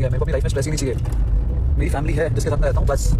है, मेरे को अपनी लाइफ में स्ट्रेस ही नहीं चाहिए। मेरी फैमिली है जिसके साथ मैं रहता हूँ, बस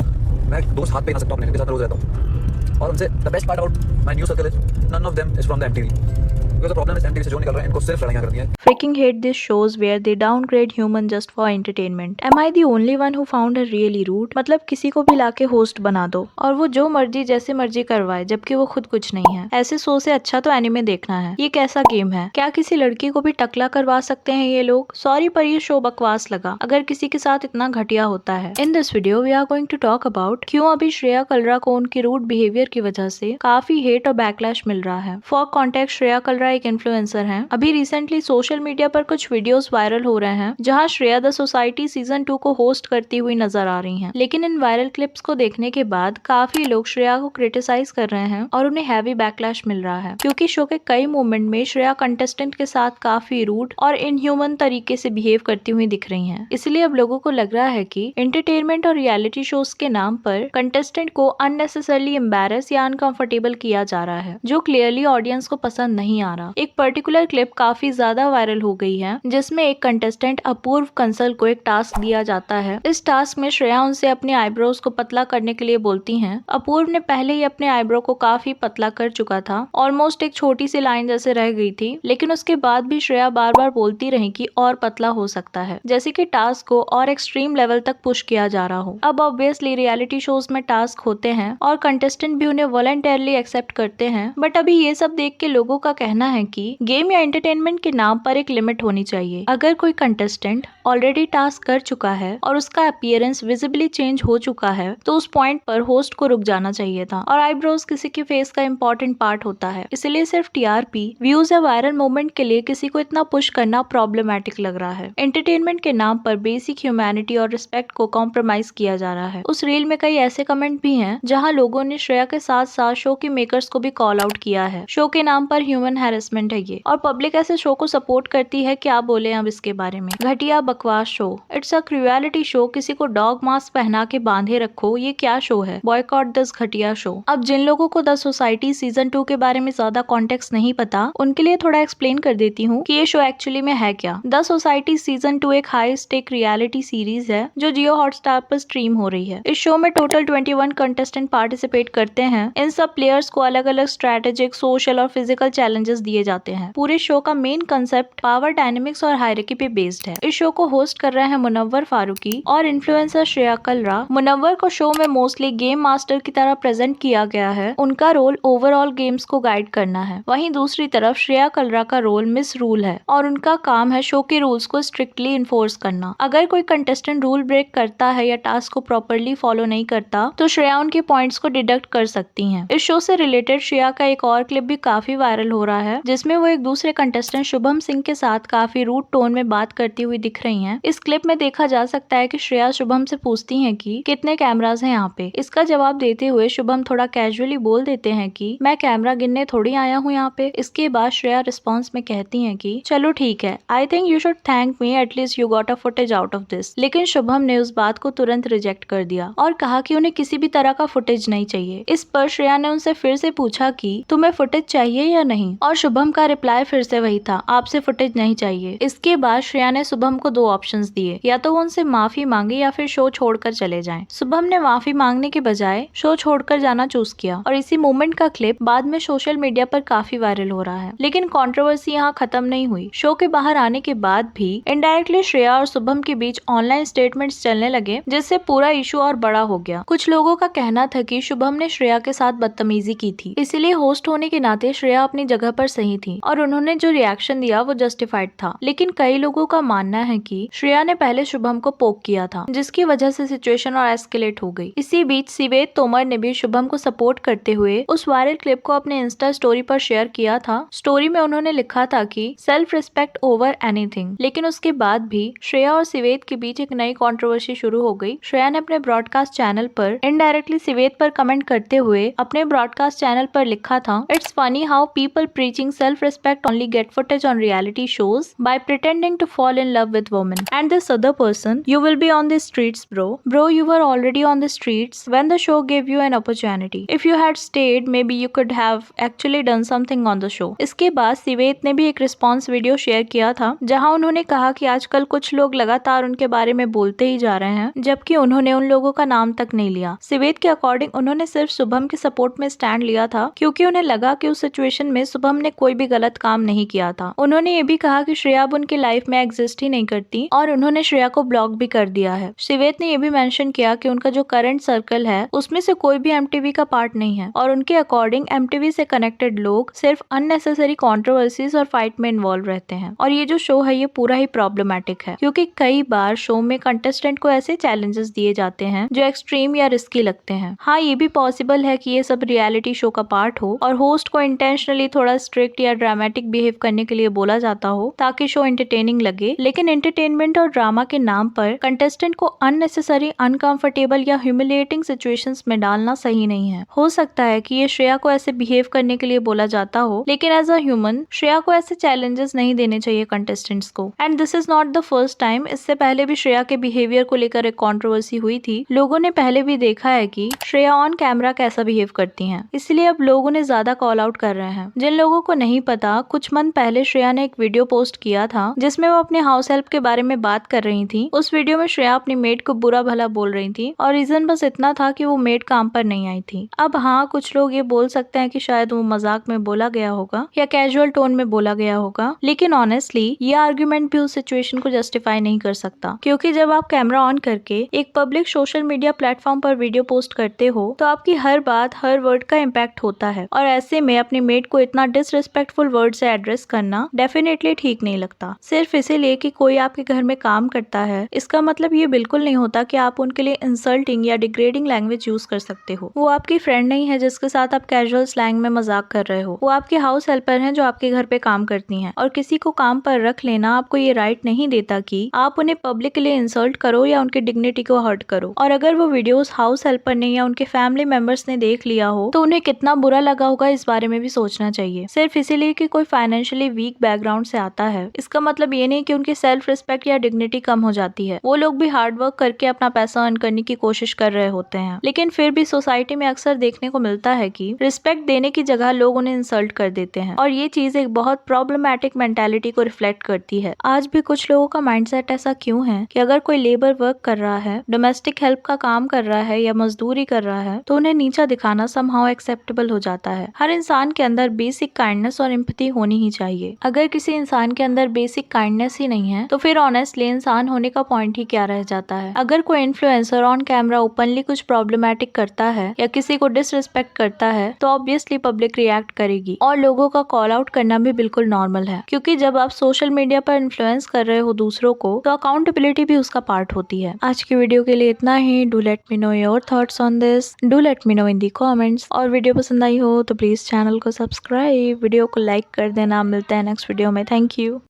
मैं दोस्त हाथ पे ना सकता हूँ, उनके साथ मैं रोज रहता हूँ। और उनसे the best part about my new circle is none of them is from the MTV, because the problem is MTV से जो निकल रहा है इनको सिर्फ लड़ाइयाँ करनी है। Freaking hate these shows where they downgrade human just for entertainment. Am I the only one who found her really rude? मतलब किसी को भी लाके होस्ट बना दो और वो जो मर्जी जैसे मर्जी करवाए, जबकि वो खुद कुछ नहीं है। ऐसे शो से अच्छा तो एनिमे देखना है। ये कैसा गेम है? क्या किसी लड़की को भी टकला करवा सकते हैं ये लोग? सॉरी पर ये शो बकवास लगा, अगर किसी के साथ इतना घटिया होता है। In this video we are going to talk about क्यों अभी श्रेया कलरा को उनकी रूड बिहेवियर की वजह से काफी हेट और बैकलैश मिल रहा है। फॉर कॉन्टेक्स्ट, श्रेया कलरा एक इन्फ्लुएंसर है। अभी रिसेंटली सोशल मीडिया पर कुछ वीडियोस वायरल हो रहे हैं जहां श्रेया द सोसाइटी सीजन 2 को होस्ट करती हुई नजर आ रही हैं। लेकिन इन वायरल क्लिप्स को देखने के बाद काफी लोग श्रेया को क्रिटिसाइज कर रहे हैं और उन्हें हैवी बैकलैश मिल रहा है, क्योंकि शो के कई मोमेंट में श्रेया कंटेस्टेंट के साथ काफी रूड और इनह्यूमन तरीके से बिहेव करती हुई दिख रही हैं। इसलिए अब लोगों को लग रहा है कि एंटरटेनमेंट और रियलिटी शोज के नाम पर कंटेस्टेंट को अननेसेसरली एम्बैरस या अनकंफर्टेबल किया जा रहा है, जो क्लियरली ऑडियंस को पसंद नहीं आ रहा। एक पर्टिकुलर क्लिप काफी ज्यादा वायरल हो गई है जिसमें एक कंटेस्टेंट अपूर्व कंसल को एक टास्क दिया जाता है। इस टास्क में श्रेया उनसे अपने आईब्रोज को पतला करने के लिए बोलती हैं। अपूर्व ने पहले ही अपने आईब्रो को काफी पतला कर चुका था, ऑलमोस्ट एक छोटी सी लाइन जैसे रह गई थी, लेकिन उसके बाद भी श्रेया बार बार बोलती रही कि और पतला हो सकता है, जैसे कि टास्क को और एक्सट्रीम लेवल तक पुश किया जा रहा हो। अब ऑब्वियसली रियलिटी शोज में टास्क होते हैं और कंटेस्टेंट भी उन्हें वॉलंटियरली एक्सेप्ट करते हैं, बट अभी ये सब देख के लोगों का कहना है कि गेम या एंटरटेनमेंट के नाम पर एक लिमिट होनी चाहिए। अगर कोई कंटेस्टेंट ऑलरेडी टास्क कर चुका है और उसका अपीयरेंस विजिबली चेंज हो चुका है तो उस पॉइंट पर होस्ट को रुक जाना चाहिए था। और आईब्रोज किसी के फेस का इंपॉर्टेंट पार्ट होता है, इसलिए सिर्फ टीआरपी, व्यूज या वायरल मोमेंट के लिए किसी को इतना पुश करना प्रॉब्लमैटिक लग रहा है। एंटरटेनमेंट के नाम पर बेसिक ह्यूमैनिटी और रिस्पेक्ट को कॉम्प्रोमाइज किया जा रहा है। उस रील में कई ऐसे कमेंट भी हैं जहां लोगों ने श्रेया के साथ साथ शो के मेकर्स को भी कॉल आउट किया है। शो के नाम पर ह्यूमन हैरेसमेंट है ये, और पब्लिक ऐसे शो को सपोर्ट करती है। क्या बोले अब इसके बारे में? घटिया बकवास show, it's a cruelty show. किसी को डॉग मास्क पहना के बांधे रखो, ये क्या शो है? बॉयकॉट दिस घटिया शो। अब जिन लोगों को द सोसाइटी सीजन 2 के बारे में ज्यादा कॉन्टेक्स्ट नहीं पता, उनके लिए थोड़ा एक्सप्लेन कर देती हूँ कि ये शो एक्चुअली में है क्या। द सोसाइटी सीजन 2 एक हाई स्टेक रियलिटी सीरीज है जो जियो हॉटस्टार पर स्ट्रीम हो रही है। इस शो में टोटल 21 कंटेस्टेंट पार्टिसिपेट करते हैं। इन सब प्लेयर्स को अलग अलग स्ट्रेटेजिक, सोशल और फिजिकल चैलेंजेस दिए जाते हैं। पूरे शो का मेन कंसेप्ट पावर डायनेमिक्स और हायरार्की पे बेस्ड है। इस शो को होस्ट कर रहे हैं मुनव्वर फारूकी और इन्फ्लुएंसर श्रेया कलरा। मुनव्वर को शो में मोस्टली गेम मास्टर की तरह प्रेजेंट किया गया है। उनका रोल ओवरऑल गेम्स को गाइड करना है। वहीं दूसरी तरफ श्रेया कलरा का रोल मिस रूल है और उनका काम है शो के रूल्स को स्ट्रिक्टली इन्फोर्स करना। अगर कोई कंटेस्टेंट रूल ब्रेक करता है या टास्क को प्रॉपरली फॉलो नहीं करता तो श्रेया उनके पॉइंट्स को डिडक्ट कर सकती हैं। इस शो से रिलेटेड श्रेया का एक और क्लिप भी काफी वायरल हो रहा है जिसमें वो एक दूसरे कंटेस्टेंट शुभम सिंह के साथ काफी रूड टोन में बात करती हुई दिख रही हैं। इस क्लिप में देखा जा सकता है कि श्रेया शुभम से पूछती हैं कि कितने कैमरास हैं यहाँ पे। इसका जवाब देते हुए शुभम थोड़ा कैजुअली बोल देते हैं कि मैं कैमरा गिनने थोड़ी आया हूँ यहाँ पे। इसके बाद श्रेया रिस्पॉन्स में कहती हैं कि चलो ठीक है, I think you should thank me, at least you got a footage out of this. लेकिन शुभम ने उस बात को तुरंत रिजेक्ट कर दिया और कहा कि उन्हें किसी भी तरह का फुटेज नहीं चाहिए। इस पर श्रेया ने उनसे फिर से पूछा कि तुम्हें फुटेज चाहिए या नहीं, और शुभम का रिप्लाई फिर से वही था, आपसे फुटेज नहीं चाहिए। इसके बाद श्रेया ने शुभम को दो ऑप्शंस दिए, या तो वो उनसे माफी मांगे या फिर शो छोड़कर चले जाएं। शुभम ने माफी मांगने के बजाय शो छोड़कर जाना चूज किया और इसी मोमेंट का क्लिप बाद में सोशल मीडिया पर काफी वायरल हो रहा है। लेकिन कंट्रोवर्सी यहाँ खत्म नहीं हुई। शो के बाहर आने के बाद भी इनडायरेक्टली श्रेया और शुभम के बीच ऑनलाइन स्टेटमेंट्स चलने लगे जिससे पूरा इशू और बड़ा हो गया। कुछ लोगों का कहना था कि शुभम ने श्रेया के साथ बदतमीजी की थी, इसलिए होस्ट होने के नाते श्रेया अपनी जगह पर सही थी और उन्होंने जो रिएक्शन दिया वो जस्टिफाइड था। लेकिन कई लोगों का मानना है कि श्रेया ने पहले शुभम को पोक किया था जिसकी वजह से सिचुएशन और एस्केलेट हो गई। इसी बीच सिवेद तोमर ने भी शुभम को सपोर्ट करते हुए उस वायरल क्लिप को अपने इंस्टा स्टोरी पर शेयर किया था। स्टोरी में उन्होंने लिखा था कि सेल्फ रिस्पेक्ट ओवर एनीथिंग। लेकिन उसके बाद भी श्रेया और सिवेद के बीच एक नई कंट्रोवर्सी शुरू हो गई। श्रेया ने अपने ब्रॉडकास्ट चैनल पर इनडायरेक्टली सिवेद पर कमेंट करते हुए अपने ब्रॉडकास्ट चैनल पर लिखा था, it's funny how people preach teaching self-respect only get footage on reality shows by pretending to fall in love with women. And this other person, you will be on the streets, bro. Bro, you were already on the streets when the show gave you an opportunity. If you had stayed, maybe you could have actually done something on the show. इसके बाद सिवेत ने भी एक response video share किया था जहां उन्होंने कहा कि आजकल कुछ लोग लगातार उनके बारे में बोलते ही जा रहे हैं जबकि उन्होंने उन लोगों का नाम तक नहीं लिया। सिवेत के अकॉर्डिंग उन्होंने सिर्फ शुभम के सपोर्ट में स्टैंड लिया था क्योंकि उन्हें लगा कि उस सिचुएशन में शुभम ने कोई भी गलत काम नहीं किया था। उन्होंने ये भी कहा कि श्रेया अब उनकी लाइफ में एग्जिस्ट ही नहीं करती और उन्होंने श्रेया को ब्लॉक भी कर दिया है। सिवेत ने ये भी मेंशन किया कि उनका जो करंट सर्कल है उसमें से कोई भी एमटीवी का पार्ट नहीं है और उनके अकॉर्डिंग एमटीवी से कनेक्टेड लोग सिर्फ अननेसेसरी कंट्रोवर्सीज और फाइट में इन्वॉल्व रहते हैं और ये जो शो है ये पूरा ही प्रॉब्लमैटिक है क्योंकि कई बार शो में कंटेस्टेंट को ऐसे चैलेंजेस दिए जाते हैं जो एक्सट्रीम या रिस्की लगते हैं। हाँ, ये भी पॉसिबल है कि ये सब रियलिटी शो का पार्ट हो और होस्ट को इंटेंशनली थोड़ा स्ट्रिक्ट या ड्रामेटिक बिहेव करने के लिए बोला जाता हो ताकि शो एंटरटेनिंग लगे, लेकिन एंटरटेनमेंट और ड्रामा के नाम पर कंटेस्टेंट को अननेसेसरी अनकंफर्टेबल या ह्यूमिलिएटिंग सिचुएशंस में डालना सही नहीं है। हो सकता है कि ये श्रेया को ऐसे बिहेव करने के लिए बोला जाता हो, लेकिन एज अ ह्यूमन श्रेया को ऐसे चैलेंजेस नहीं देने चाहिए कंटेस्टेंट्स को। And this is not the first time, इससे पहले भी श्रेया के बिहेवियर को लेकर एक कंट्रोवर्सी हुई थी। लोगों ने पहले भी देखा है कि श्रेया ऑन कैमरा कैसा बिहेव करती हैं, इसलिए अब लोग उन्हें ज्यादा कॉल आउट कर रहे हैं। जिन लोगों को नहीं पता, कुछ मंथ पहले श्रेया ने एक वीडियो पोस्ट किया था जिसमें वो अपने हाउस हेल्प के बारे में बात कर रही थी। उस वीडियो में श्रेया अपनी मेड को बुरा भला बोल रही थी और रीजन बस इतना था कि वो मेड काम पर नहीं आई थी। अब हाँ, कुछ लोग ये बोल सकते हैं कि शायद वो मजाक में बोला गया होगा या कैजुअल टोन में बोला गया होगा, लेकिन ऑनेस्टली ये आर्ग्यूमेंट भी उस सिचुएशन को जस्टिफाई नहीं कर सकता क्योंकि जब आप कैमरा ऑन करके एक पब्लिक सोशल मीडिया प्लेटफॉर्म पर वीडियो पोस्ट करते हो तो आपकी हर बात, हर वर्ड का इम्पैक्ट होता है और ऐसे में अपनी मेड को इतना डिसरिस्पेक्टफुल वर्ड से एड्रेस करना डेफिनेटली ठीक नहीं लगता। सिर्फ इसीलिए कि कोई आपके घर में काम करता है इसका मतलब ये बिल्कुल नहीं होता कि आप उनके लिए इंसल्टिंग या डिग्रेडिंग लैंग्वेज यूज कर सकते हो। वो आपकी फ्रेंड नहीं है जिसके साथ आप कैजुअल स्लैंग में मजाक कर रहे हो, वो आपके हाउस हेल्पर हैं जो आपके घर पे काम करती हैं और किसी को काम पर रख लेना आपको ये राइट नहीं देता कि आप उन्हें पब्लिकली इंसल्ट करो या उनकी डिग्निटी को हर्ट करो। और अगर वो वीडियोस हाउस हेल्पर ने या उनके फैमिली मेंबर्स ने देख लिया हो तो उन्हें कितना बुरा लगा होगा इस बारे में भी सोचना चाहिए। सिर्फ इसीलिए कि कोई फाइनेंशियली वीक बैकग्राउंड से आता है इसका मतलब ये नहीं कि उनकी सेल्फ रिस्पेक्ट या डिग्निटी कम हो जाती है। वो लोग भी हार्ड वर्क करके अपना पैसा अर्न करने की कोशिश कर रहे होते हैं, लेकिन फिर भी सोसाइटी में अक्सर देखने को मिलता है कि रिस्पेक्ट देने की जगह लोग उन्हें इंसल्ट कर देते हैं और ये चीज एक बहुत प्रॉब्लमैटिक मेंटालिटी को रिफ्लेक्ट करती है। आज भी कुछ लोगों का माइंडसेट ऐसा क्यों है कि अगर कोई लेबर वर्क कर रहा है, डोमेस्टिक हेल्प का काम कर रहा है या मजदूरी कर रहा है तो उन्हें नीचा दिखाना समहाउ एक्सेप्टेबल हो जाता है। हर इंसान के अंदर बेसिक काइंडनेस और एम्पैथी होनी ही चाहिए। अगर किसी इंसान के अंदर बेसिक काइंडनेस ही नहीं है तो फिर ऑनेस्टली इंसान होने का पॉइंट ही क्या रह जाता है। अगर कोई इन्फ्लुएंसर ऑन कैमरा ओपनली कुछ प्रॉब्लमैटिक करता है या किसी को डिसरिस्पेक्ट करता है तो ऑब्वियसली पब्लिक रिएक्ट करेगी और लोगों का कॉल आउट करना भी बिल्कुल नॉर्मल है क्योंकि जब आप सोशल मीडिया पर इन्फ्लुएंस कर रहे हो दूसरों को तो अकाउंटेबिलिटी भी उसका पार्ट होती है। आज की वीडियो के लिए इतना ही। Do let me know your thoughts on this, do let me know in the comments. और वीडियो पसंद आई हो तो प्लीज चैनल को सब्सक्राइब, वीडियो को लाइक कर देना। मिलते हैं नेक्स्ट वीडियो में। Thank you.